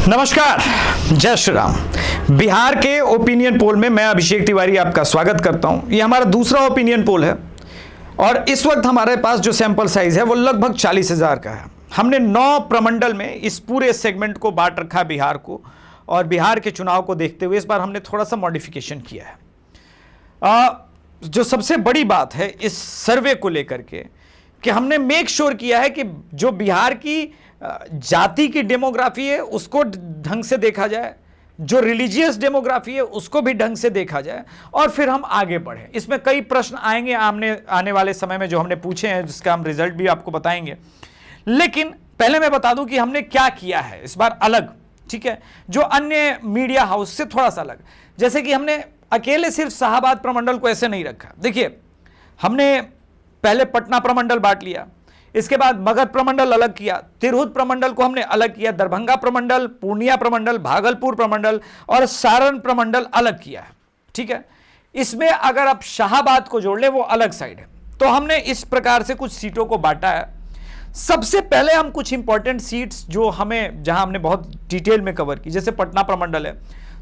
नमस्कार, जय श्री राम। बिहार के ओपिनियन पोल में मैं अभिषेक तिवारी आपका स्वागत करता हूं। ये हमारा दूसरा ओपिनियन पोल है और इस वक्त हमारे पास जो सैंपल साइज है वो लगभग 40,000 का है। हमने 9 प्रमंडल में इस पूरे सेगमेंट को बांट रखा बिहार को, और बिहार के चुनाव को देखते हुए इस बार हमने थोड़ा सा मॉडिफिकेशन किया है। जो सबसे बड़ी बात है इस सर्वे को लेकर के कि हमने मेक श्योर किया है कि जो बिहार की जाति की डेमोग्राफी है उसको ढंग से देखा जाए, जो रिलीजियस डेमोग्राफी है उसको भी ढंग से देखा जाए, और फिर हम आगे बढ़ें। इसमें कई प्रश्न आएंगे आने वाले समय में जो हमने पूछे हैं, जिसका हम रिजल्ट भी आपको बताएंगे। लेकिन पहले मैं बता दूं कि हमने क्या किया है इस बार अलग, ठीक है, जो अन्य मीडिया हाउस से थोड़ा सा अलग। जैसे कि हमने अकेले सिर्फ शाहाबाद प्रमंडल को ऐसे नहीं रखा। देखिए, हमने पहले पटना प्रमंडल बांट लिया, इसके बाद मगध प्रमंडल अलग किया, तिरहुत प्रमंडल को हमने अलग किया, दरभंगा प्रमंडल, पूर्णिया प्रमंडल, भागलपुर प्रमंडल और सारण प्रमंडल अलग किया है, ठीक है। इसमें अगर आप शाहाबाद को जोड़ ले वो अलग साइड है। तो हमने इस प्रकार से कुछ सीटों को बांटा है। सबसे पहले हम कुछ इंपॉर्टेंट सीट्स जो हमें, जहां हमने बहुत डिटेल में कवर की, जैसे पटना प्रमंडल है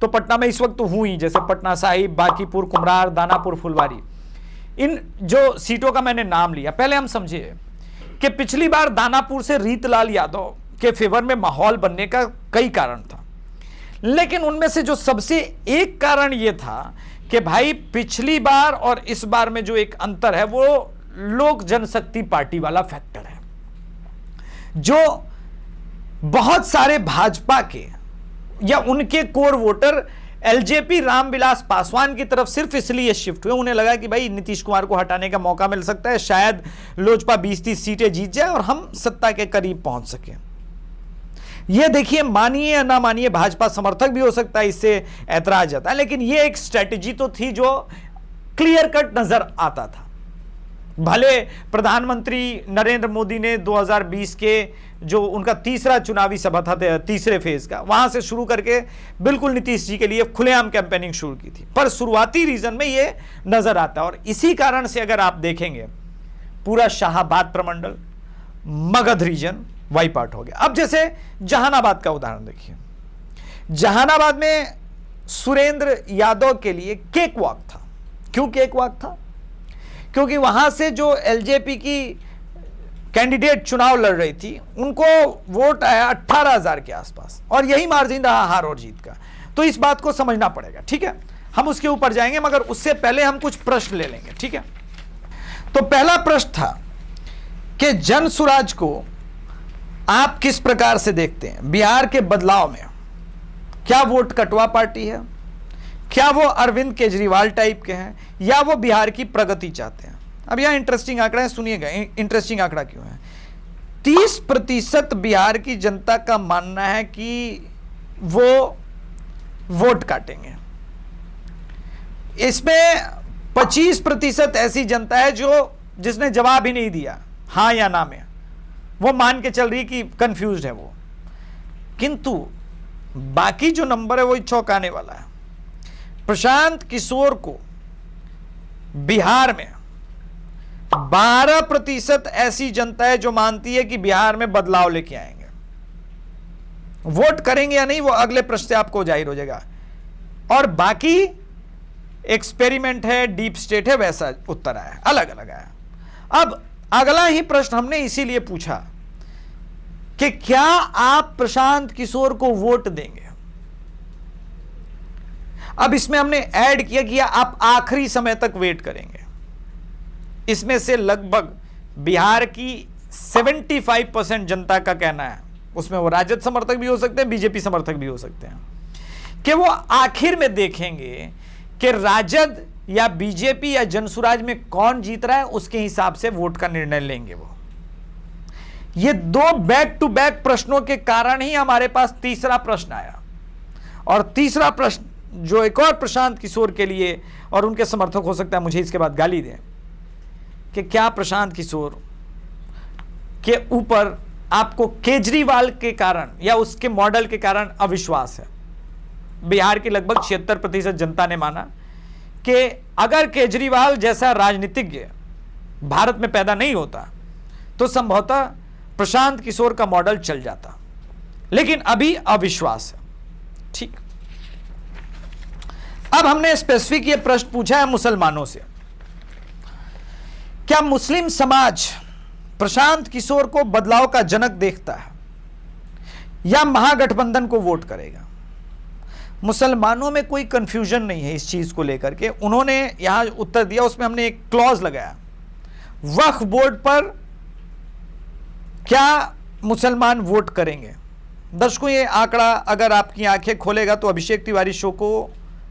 तो पटना में इस वक्त तो हुई, जैसे पटना साहिब, बांकीपुर, कुम्हरार, दानापुर, फुलवारी, इन जो सीटों का मैंने नाम लिया। पहले हम समझिए कि पिछली बार दानापुर से रीतलाल यादव के फेवर में माहौल बनने का कई कारण था, लेकिन उनमें से जो सबसे एक कारण यह था कि भाई पिछली बार और इस बार में जो एक अंतर है वो लोक जनशक्ति पार्टी वाला फैक्टर है, जो बहुत सारे भाजपा के या उनके core voter LJP Ramvilas Paswan की तरफ सिर्फ इसलिए शिफ्ट हुए, उन्हें लगा कि भाई नीतीश कुमार को हटाने का मौका मिल सकता है, शायद लोजपा 20-30 सीटें जीत जाए और हम सत्ता के करीब पहुंच सके। यह देखिए, मानिए या ना मानिए, भाजपा समर्थक भी हो सकता है इससे ऐतराज आता है, लेकिन यह एक स्ट्रेटेजी तो थी जो क्लियर कट नजर आता था। भले प्रधानमंत्री नरेंद्र मोदी ने 2020 के जो उनका तीसरा चुनावी सभा था, तीसरे फेज का, वहां से शुरू करके बिल्कुल नीतीश जी के लिए खुलेआम कैंपेनिंग शुरू की थी, पर शुरुआती रीजन में ये नजर आता है। और इसी कारण से अगर आप देखेंगे पूरा शाहाबाद प्रमंडल, मगध रीजन वाइप आउट हो गया। अब जैसे जहानाबाद का उदाहरण देखिए, जहानाबाद में सुरेंद्र यादव के लिए केक वॉक था। क्यों केक वॉक था? क्योंकि वहां से जो एलजेपी की कैंडिडेट चुनाव लड़ रही थी उनको वोट आया 18,000 के आसपास, और यही मार्जिन रहा हार और जीत का। तो इस बात को समझना पड़ेगा, ठीक है। हम उसके ऊपर जाएंगे, मगर उससे पहले हम कुछ प्रश्न ले लेंगे, ठीक है। तो पहला प्रश्न था कि जन सुराज को आप किस प्रकार से देखते हैं? बिहार के बदलाव में क्या वोट कटवा पार्टी है, क्या वो अरविंद केजरीवाल टाइप के हैं, या वो बिहार की प्रगति चाहते हैं? अब यहां इंटरेस्टिंग आंकड़ा है, सुनिएगा। इंटरेस्टिंग आंकड़ा क्यों है? 30% बिहार की जनता का मानना है कि वो वोट काटेंगे। इसमें 25% ऐसी जनता है जिसने जवाब ही नहीं दिया, हां या ना में, वो मान के चल रही कि कंफ्यूज्ड है वो। किंतु बाकी जो नंबर है वो चौंकाने वाला है। प्रशांत किशोर को बिहार में 12% ऐसी जनता है जो मानती है कि बिहार में बदलाव लेके आएंगे। वोट करेंगे या नहीं वो अगले प्रश्न से आपको जाहिर हो जाएगा। और बाकी एक्सपेरिमेंट है, डीप स्टेट है, वैसा उत्तर आया, अलग अलग आया। अब अगला ही प्रश्न हमने इसीलिए पूछा कि क्या आप प्रशांत किशोर को वोट देंगे? अब इसमें हमने ऐड किया कि आप आखिरी समय तक वेट करेंगे। इसमें से लगभग बिहार की 75% जनता का कहना है, उसमें वो राजद समर्थक भी हो सकते हैं, बीजेपी समर्थक भी हो सकते हैं, कि वो आखिर में देखेंगे कि राजद या बीजेपी या जनसुराज में कौन जीत रहा है, उसके हिसाब से वोट का निर्णय लेंगे वो। ये 2 बैक टू बैक प्रश्नों के कारण ही हमारे पास तीसरा प्रश्न आया। और तीसरा प्रश्न जो एक और प्रशांत किशोर के लिए, और उनके समर्थक हो सकता है मुझे इसके बाद गाली दें, कि क्या प्रशांत किशोर के ऊपर आपको केजरीवाल के कारण या उसके मॉडल के कारण अविश्वास है? बिहार की लगभग 76% जनता ने माना कि अगर केजरीवाल जैसा राजनीतिज्ञ भारत में पैदा नहीं होता तो संभवतः प्रशांत किशोर का मॉडल चल जाता। लेकिन अभी अविश्वास है। ठीक, अब हमने स्पेसिफिक ये प्रश्न पूछा है मुसलमानों से, क्या मुस्लिम समाज प्रशांत किशोर को बदलाव का जनक देखता है या महागठबंधन को वोट करेगा? मुसलमानों में कोई कंफ्यूजन नहीं है इस चीज को लेकर के। उन्होंने यहां उत्तर दिया, उसमें हमने एक क्लॉज लगाया, वक्फ बोर्ड पर क्या मुसलमान वोट करेंगे। दर्शकों, ये आंकड़ा अगर आपकी आंखें खोलेगा तो अभिषेक तिवारी शो को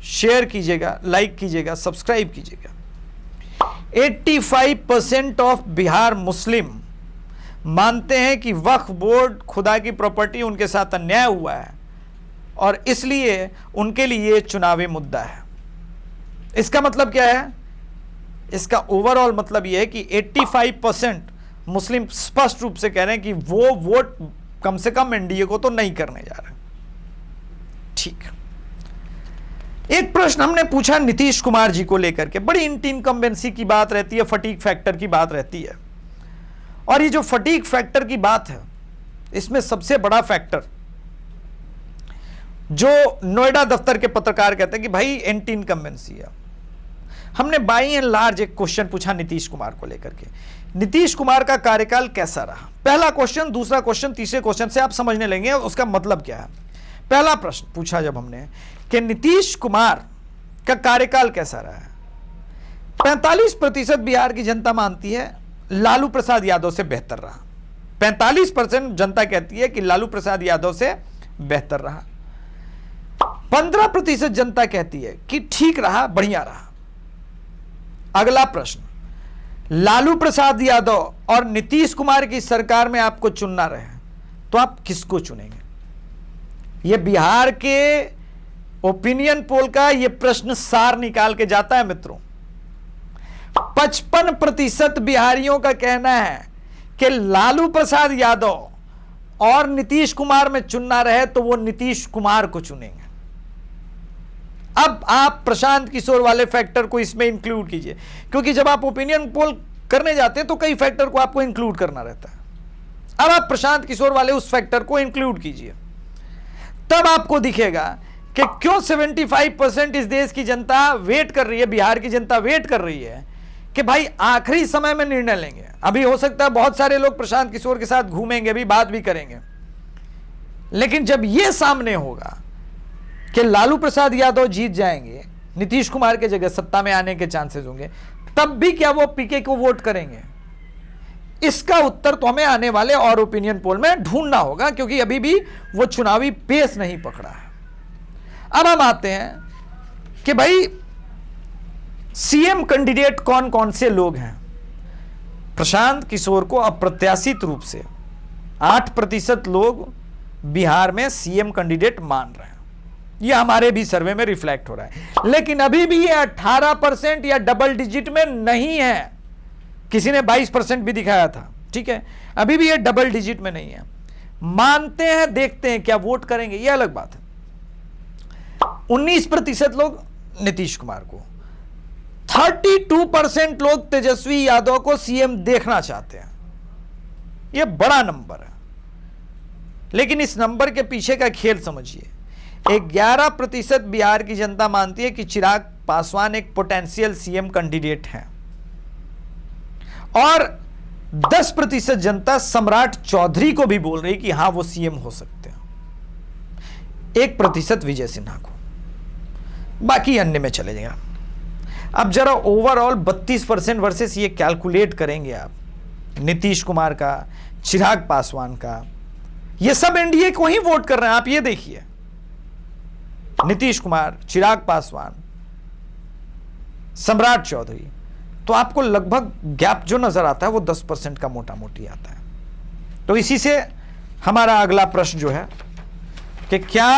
शेयर कीजिएगा, लाइक कीजिएगा, सब्सक्राइब कीजिएगा। 85% ऑफ बिहार मुस्लिम मानते हैं कि वक्फ बोर्ड खुदा की प्रॉपर्टी, उनके साथ अन्याय हुआ है और इसलिए उनके लिए चुनावी मुद्दा है। इसका मतलब क्या है? इसका ओवरऑल मतलब यह है कि 85% मुस्लिम स्पष्ट रूप से कह रहे हैं कि वो वोट कम से कम एनडीए को तो नहीं करने जा रहे। ठीक, एक प्रश्न हमने पूछा नीतीश कुमार जी को लेकर के, बड़ी इनकम्बेंसी की बात रहती है, फटीग फैक्टर की बात रहती है। और ये जो फटीग फैक्टर की बात है, इसमें सबसे बड़ा फैक्टर जो नोएडा दफ्तर के पत्रकार कहते हैं कि भाई एंटी इनकम्बेंसी है। हमने बाई एंड लार्ज एक क्वेश्चन पूछा नीतीश कुमार को लेकर के, नीतीश कुमार का कार्यकाल कैसा रहा? पहला क्वेश्चन, दूसरा क्वेश्चन, तीसरे क्वेश्चन से आप समझने लेंगे उसका मतलब क्या है। पहला प्रश्न पूछा जब हमने कि नीतीश कुमार का कार्यकाल कैसा रहा है, 45% बिहार की जनता मानती है लालू प्रसाद यादव से बेहतर रहा। 45% जनता कहती है कि लालू प्रसाद यादव से बेहतर रहा। 15% जनता कहती है कि ठीक रहा, बढ़िया रहा। अगला प्रश्न, लालू प्रसाद यादव और नीतीश कुमार की सरकार में आपको चुनना रहे तो आप किसको चुनेंगे? यह बिहार के ओपिनियन पोल का यह प्रश्न सार निकाल के जाता है मित्रों। 55% बिहारियों का कहना है कि लालू प्रसाद यादव और नीतीश कुमार में चुनना रहे तो वो नीतीश कुमार को चुनेंगे। अब आप प्रशांत किशोर वाले फैक्टर को इसमें इंक्लूड कीजिए, क्योंकि जब आप ओपिनियन पोल करने जाते हैं तो कई फैक्टर को आपको इंक्लूड करना रहता है। अब आप प्रशांत किशोर वाले उस फैक्टर को इंक्लूड कीजिए, तब आपको दिखेगा कि क्यों 75% इस देश की जनता वेट कर रही है, बिहार की जनता वेट कर रही है कि भाई आखिरी समय में निर्णय लेंगे। अभी हो सकता है बहुत सारे लोग प्रशांत किशोर के साथ घूमेंगे, अभी बात भी करेंगे, लेकिन जब यह सामने होगा कि लालू प्रसाद यादव जीत जाएंगे, नीतीश कुमार के जगह सत्ता में आने के चांसेस होंगे, तब भी क्या वो पीके को वोट करेंगे? इसका उत्तर तो हमें आने वाले और ओपिनियन पोल में ढूंढना होगा, क्योंकि अभी भी वो चुनावी पेस नहीं पकड़ा है। अब हम आते हैं कि भाई सीएम कैंडिडेट कौन कौन से लोग हैं। प्रशांत किशोर को अप्रत्याशित रूप से 8% लोग बिहार में सीएम कैंडिडेट मान रहे हैं। यह हमारे भी सर्वे में रिफ्लेक्ट हो रहा है, लेकिन अभी भी ये 18% या डबल डिजिट में नहीं है। किसी ने 22% भी दिखाया था, ठीक है, अभी भी ये डबल डिजिट में नहीं है। मानते हैं, देखते हैं क्या वोट करेंगे, यह अलग बात है। 19% लोग नीतीश कुमार को, 32% लोग तेजस्वी यादव को सीएम देखना चाहते हैं। यह बड़ा नंबर है, लेकिन इस नंबर के पीछे का खेल समझिए। 11% बिहार की जनता मानती है कि चिराग पासवान एक पोटेंशियल सीएम कैंडिडेट हैं, और 10% जनता सम्राट चौधरी को भी बोल रही कि हां वो सीएम हो सकते हैं। 1% विजय सिन्हा को, बाकी अन्य में चले जाएगा। अब जरा ओवरऑल 32% वर्सेस ये कैलकुलेट करेंगे आप, नीतीश कुमार का, चिराग पासवान का, ये सब एनडीए को ही वोट कर रहे हैं। आप ये देखिए, नीतीश कुमार, चिराग पासवान, सम्राट चौधरी, तो आपको लगभग गैप जो नजर आता है वो 10% का मोटा मोटी आता है। तो इसी से हमारा अगला प्रश्न जो है कि क्या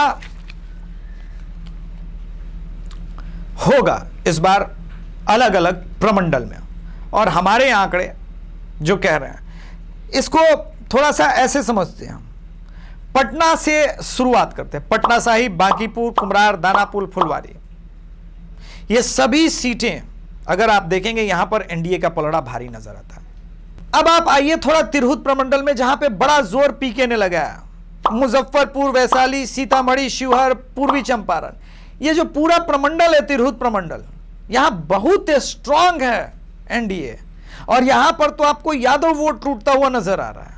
होगा इस बार अलग अलग प्रमंडल में, और हमारे आंकड़े जो कह रहे हैं इसको थोड़ा सा ऐसे समझते हैं। पटना से शुरुआत करते हैं, पटना साहिब, बांकीपुर, कुमरार, दानापुर, फुलवारी, ये सभी सीटें अगर आप देखेंगे यहां पर एनडीए का पलड़ा भारी नजर आता है। अब आप आइए थोड़ा तिरहुत प्रमंडल में, जहां पे बड़ा जोर पीके ने लगाया, मुजफ्फरपुर, वैशाली, सीतामढ़ी, शिवहर, पूर्वी चंपारण, ये जो पूरा प्रमंडल है तिरहुत प्रमंडल, यहां बहुत स्ट्रांग है एनडीए, और यहां पर तो आपको यादव वोट टूटता हुआ नजर आ रहा है।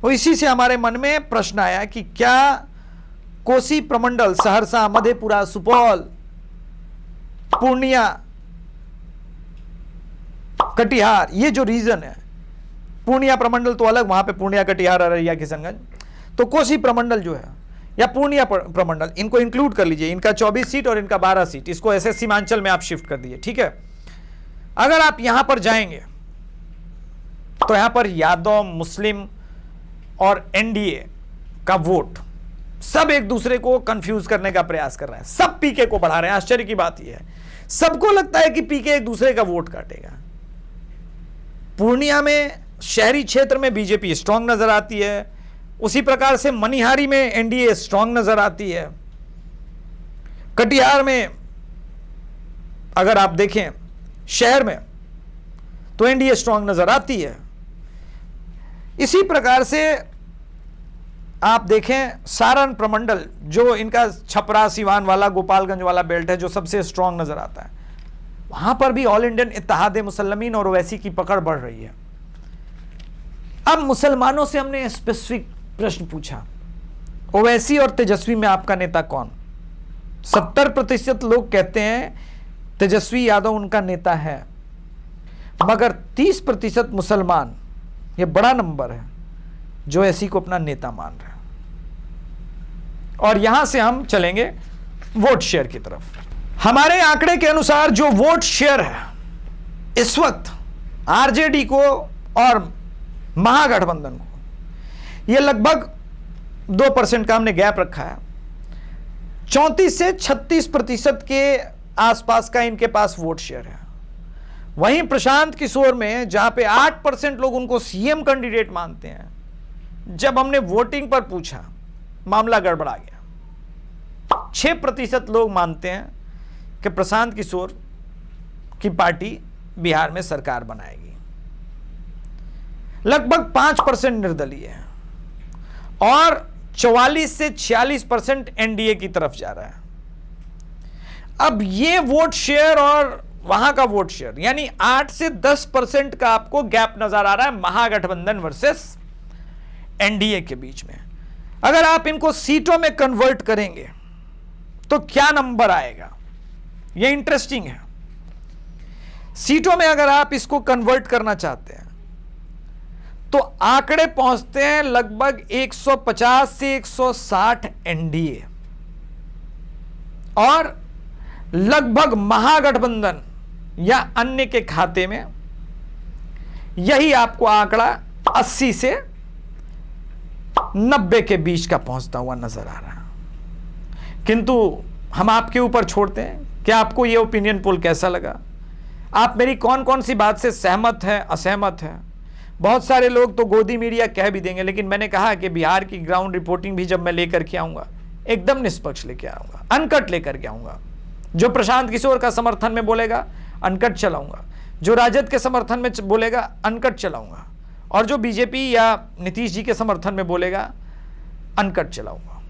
तो इसी से हमारे मन में प्रश्न आया कि क्या कोसी प्रमंडल, सहरसा, मधेपुरा, सुपौल, पूर्णिया, कटिहार, ये जो रीजन है, पूर्णिया प्रमंडल तो अलग, वहां पे पूर्णिया, कटिहार, अररिया, किशनगंज, तो कोसी प्रमंडल जो है या पूर्णिया प्रमंडल, इनको इंक्लूड कर लीजिए, इनका 24 सीट और इनका 12 सीट, इसको ऐसे सीमांचल में आप शिफ्ट कर दीजिए, ठीक है। अगर आप यहां पर जाएंगे तो यहां पर यादव, मुस्लिम और एनडीए का वोट सब एक दूसरे को कंफ्यूज करने का प्रयास कर रहे हैं, सब पीके को बढ़ा रहे हैं। आश्चर्य की बात यह है, सबको लगता है कि पीके एक दूसरे का वोट काटेगा। पूर्णिया में शहरी क्षेत्र में बीजेपी स्ट्रांग नजर आती है, उसी प्रकार से मनिहारी में एनडीए स्ट्रांग नजर आती है, कटिहार में अगर आप देखें शहर में तो एनडीए स्ट्रांग नजर आती है। इसी प्रकार से आप देखें सारण प्रमंडल, जो इनका छपरा, सिवान वाला, गोपालगंज वाला बेल्ट है, जो सबसे स्ट्रांग नजर आता है, वहां पर भी ऑल इंडियन इत्तेहाद मुसल्लमीन और ओवैसी की पकड़ बढ़ रही है। अब मुसलमानों से हमने स्पेसिफिक प्रश्न पूछा, ओवैसी और तेजस्वी में आपका नेता कौन? 70% लोग कहते हैं तेजस्वी यादव उनका नेता है, मगर 30% मुसलमान, यह बड़ा नंबर है, जो ओवैसी को अपना नेता मान रहे हैं। और यहां से हम चलेंगे वोट शेयर की तरफ। हमारे आंकड़े के अनुसार जो वोट शेयर है इस वक्त आरजेडी को और महागठबंधन को, यह लगभग 2% का हमने गैप रखा है। 34 से 36% के आसपास का इनके पास वोट शेयर है। वहीं प्रशांत किशोर में, जहां पे 8% लोग उनको सीएम कैंडिडेट मानते हैं, जब हमने वोटिंग पर पूछा मामला गड़बड़ा गया। 6% लोग मानते हैं कि प्रशांत किशोर की पार्टी बिहार में सरकार बनाएगी। लगभग 5% निर्दलीय है और 44 से 46% एनडीए की तरफ जा रहा है। अब ये वोट शेयर और वहां का वोट शेयर, यानी 8 से 10% का आपको गैप नजर आ रहा है महागठबंधन वर्सेस एनडीए के बीच में। अगर आप इनको सीटों में कन्वर्ट करेंगे तो क्या नंबर आएगा, यह इंटरेस्टिंग है। सीटों में अगर आप इसको कन्वर्ट करना चाहते हैं तो आंकड़े पहुंचते हैं लगभग 150 से 160 एनडीए, और लगभग महागठबंधन या अन्य के खाते में यही आपको आंकड़ा 80 से 90 के बीच का पहुंचता हुआ नजर आ रहा है। किंतु हम आपके ऊपर छोड़ते हैं कि आपको यह ओपिनियन पोल कैसा लगा, आप मेरी कौन कौन सी बात से सहमत हैं, असहमत हैं। बहुत सारे लोग तो गोदी मीडिया कह भी देंगे, लेकिन मैंने कहा कि बिहार की ग्राउंड रिपोर्टिंग भी जब मैं लेकर के आऊंगा, एकदम निष्पक्ष लेके आऊंगा, अनकट लेकर के आऊंगा। जो प्रशांत किशोर का समर्थन में बोलेगा अनकट चलाऊंगा, जो राजद के समर्थन में बोलेगा अनकट चलाऊंगा, और जो बीजेपी या नीतीश जी के समर्थन में बोलेगा अनकट चलाऊंगा।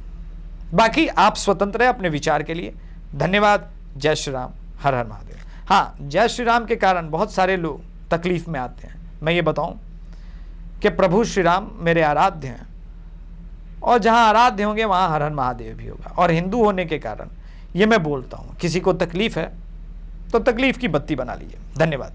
बाकी आप स्वतंत्र हैं अपने विचार के लिए। धन्यवाद। जय श्री राम, हर हर महादेव। हाँ, जय श्री राम के कारण बहुत सारे लोग तकलीफ में आते हैं। मैं ये बताऊं कि प्रभु श्री राम मेरे आराध्य हैं, और जहां आराध्य होंगे वहां हर हर महादेव भी होगा। और हिंदू होने के कारण ये मैं बोलता हूं, किसी को तकलीफ है तो तकलीफ की बत्ती बना लीजिए। धन्यवाद।